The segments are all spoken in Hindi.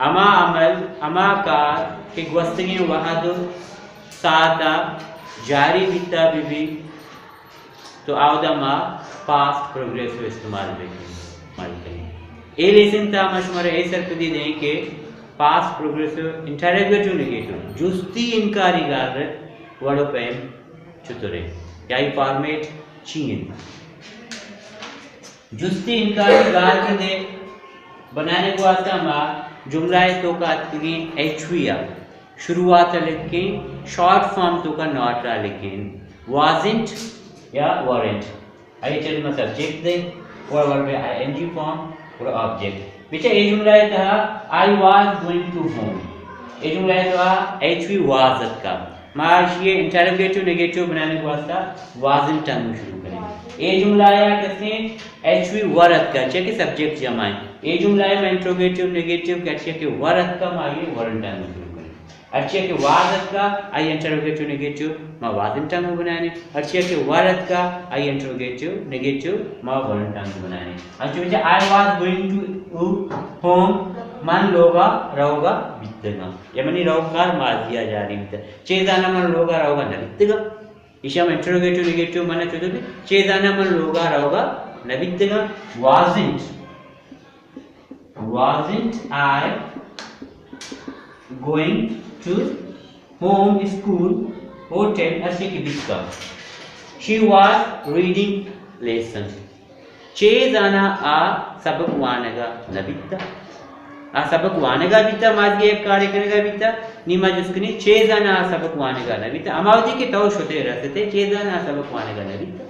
अमा अमल अमा कार के gwastagi wahado सादा जारी बीता भी तो आवदा मा पास्ट प्रोग्रेस को इस्तेमाल करें ए लेसन था मशमरे ए सरकदी दें के पास्ट प्रोग्रेस इंटरोगेटिव नेगेटिव जुस्ती इनकारी गार वड़ो पेम चुतरे याई फॉर्मेट चीन जुस्ती इनकारी गार के दे बनाने को आता मा जुमला तो का अतगी एचविया शुरुआत लिखे शॉर्ट फॉर्म तो का नॉट रा लेकिन wasn't या weren't आई चल में सब्जेक्ट दे और वर्ब में ing फॉर्म और ऑब्जेक्ट पीछे ए जुमला है था I was going to home ए जुमला है था एचवी वाज का मार्श ये इंटरोगेटिव नेगेटिव बनाने को वास्ता wasn't टाइम शुरू करें ए जुमला है कैसे एचवी वरत का चेक के सब्जेक्ट जमा है ए जुमला है इंटरोगेटिव नेगेटिव कैसे के वरत का माये weren't टाइम शुरू करें अच्छे के वाजत का आई इंटरोगेटिव नेगेटिव मा वाजन टांग बनाने अच्छे के वारत का आई इंटरोगेटिव नेगेटिव मा वाजन टांग बनाने अच्छे बच्चे I was going to home मन लोगा रहोगा बितेगा ये मनी रहोकार मार दिया जा रही है चेजाना मन लोगा रहोगा न बितेगा इशा में इंटरोगेटिव नेगेटिव माने चोदे चेजाना मन लोगा रहोगा न बितेगा wasn't I going to home, school, hotel, ऐसे की दिक्का she was reading lesson चेजाना आ सबक वानेगा नबिता आ सबक वानेगा बिता माजी एक कार्य करेगा बिता नीमा जिसकनी चेजाना आ सबक वानेगा नबिता अमावती के तौ शोते रहते चेजाना आ सबक वानेगा Nabita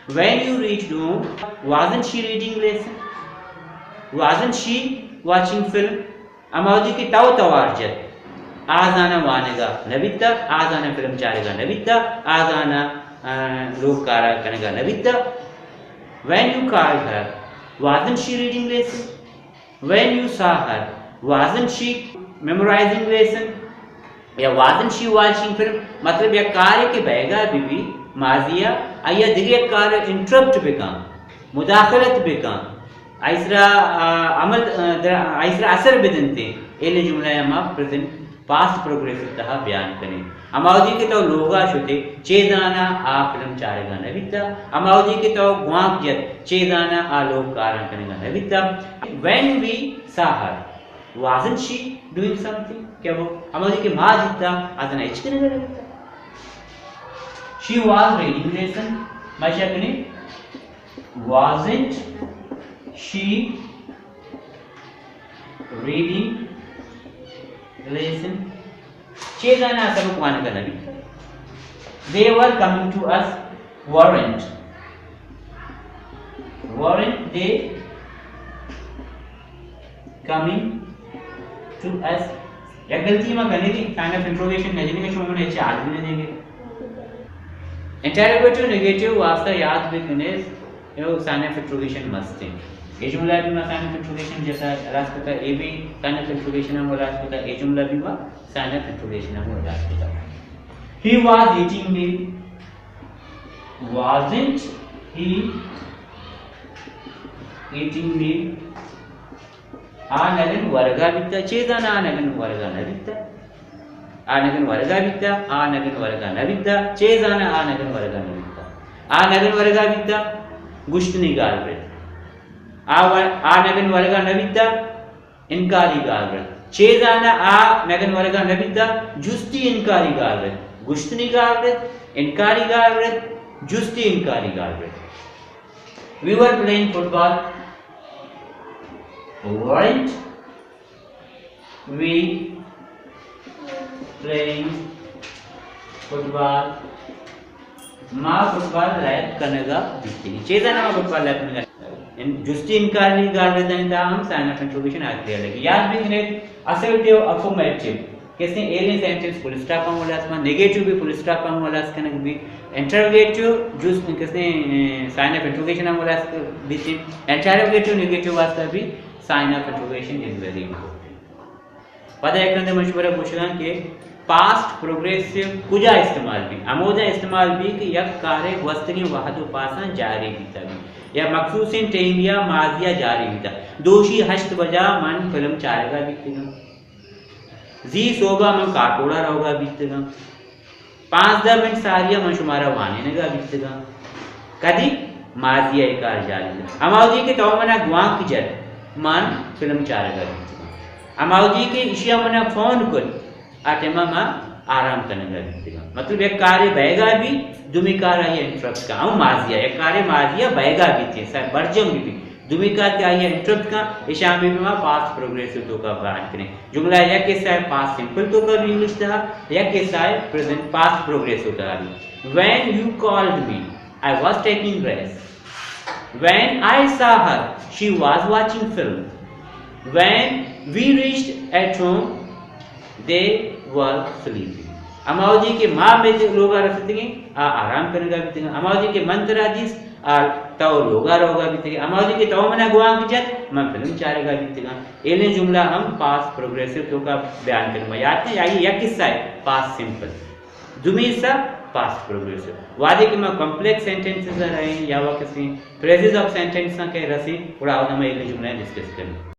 when you reached home wasn't she reading lesson wasn't she watching film अमावती की तौ तवारजत आजाना वानेगा नबिता आजाना फिल्म चारेगा नबिता आजाना लोग कारा करेगा Nabita when you called her wasn't she reading lesson when you saw her wasn't she memorizing lesson या wasn't she watching film मतलब यह कार्य के बहगा भी माजिया आया दिगे कार्य इंटरप्ट बेका मुदाखलत बेका आइसरा अमल आइसरा असर बदनते एले जुमला या प्रेजेंट पास्ट प्रोग्रेसिव तहा बयान करें अमावदी के तो लोगा शुते चेजाना आ फिल्म चारेगा नबिता अमावदी के तो ग्वाक जत चेजाना आ लोग कारण करेगा Nabita when we saw her wasn't she doing something क्या वो अमावदी के मां जितना आतना इच करेगा Nabita she was reading lesson माशा कने wasn't she reading lesson चेजाना सबक वाने का नबी they were coming to us weren't they coming to us या गलती में करने की काइंड ऑफ इंट्रोगेशन नजनी के शो में चार्ज भी देंगे इंटरोगेटिव नेगेटिव वास्ता याद भी करने यो साइन ऑफ इंट्रोगेशन मस्त है ये जुमला भी साइन ऑफ इंट्रोगेशन जैसा रास्ता ए भी साइन ऑफ इंट्रोगेशन हम रास्ता ए जुमला भी वा साइन ऑफ इंट्रोगेशन हम रास्ता he was eating meal wasn't he eating meal आ नगन वर्गा बिता चेतना आ नगन वर्गा नबिता आ नगन वर्गा बिता आ नगन वर्गा नबिता चेतना आ नगन वर्गा नबिता आ नगन वर्गा बिता गुश्तनी गालबे आ नगन वर्गा नबिता इनकारी गालबे चेजाना आ नगन वर्गा Nabita जुस्ती इनकारी गालबे गुश्तनी गालबे इनकारी गालबे जुस्ती इनकारी गालबे we were playing football weren't we playing football माँ फुटबॉल लायक कनेगा बिस्ती चेतना माँ फुटबॉल लायक कनेगा इन जुस्ती इनकार नहीं कर रहे थे इंतहा हम साइन ऑफ इंट्रोगेशन आगे किया लगे याद भी करें असर्टिव अफर्मेटिव किसने एलियन सेंटेंस फुल स्टॉप हम वाला इसमें नेगेटिव भी फुल स्टॉप हम वाला इसका नग भी इंटरोगेटिव जुस किसने साइन ऑफ इंट्रोगेशन हम वाला इसका बिस्ती इंटरोगेटिव नेगेटिव वास्ता भी sign of interrogation is very important पता है करने मशवरा पूछना कि पास्ट प्रोग्रेसिव कुजा इस्तेमाल भी अमोदा इस्तेमाल भी कि यक कार्य वस्तनी वहदो पासा जारी बीता भी या मखसूसिन टेमिया माजिया जारी विदा दोषी हश्त बजा मन फिल्म चारेगा बीतेगा जी सोगा मन काटोड़ा रहोगा बीतेगा 5-10 मिनट सारिया मन शुमारा वाने नगा बीतेगा कदी माजिया एकार जारी अमाउजी के तो मना गुआ की जर मन फिल्म चारेगा बीतेगा अमाउजी के इशिया मना फोन कर आटेमा मा आराम करने लगेगा मतलब एक कार्य बहेगा भी दुमिकार है इंटरप्ट का हम माजिया एक कार्य माजिया बहेगा भी थे सर बर्जम भी दुमिकार क्या है इंटरप्ट का इशाम में पास्ट प्रोग्रेसिव तो का बयान करें जुमला या कैसा है पास्ट सिंपल तो का इंग्लिश था या कैसा है प्रेजेंट पास्ट प्रोग्रेसिव था when you called me I was taking rest when I saw her she was watching film when we reached at home they were sleeping अमावजी के माँ में जो लोग रखते आराम करेगा बीतेगा अमावजी के मंत्र जिस तो लोगा रोगा बीतेगा अमावजी के तो मना गुआ की जत मैं फिल्म चारेगा बीतेगा एले जुमला हम पास प्रोग्रेसिव तो का बयान करेंगे याद नहीं आई या किस्सा है पास सिंपल दुमी सा पास्ट प्रोग्रेसिव वादे के मैं कॉम्प्लेक्स सेंटेंसेस रहे या वह किसी फ्रेजेस ऑफ सेंटेंस के रसी उड़ा में एले जुमला डिस्कस करें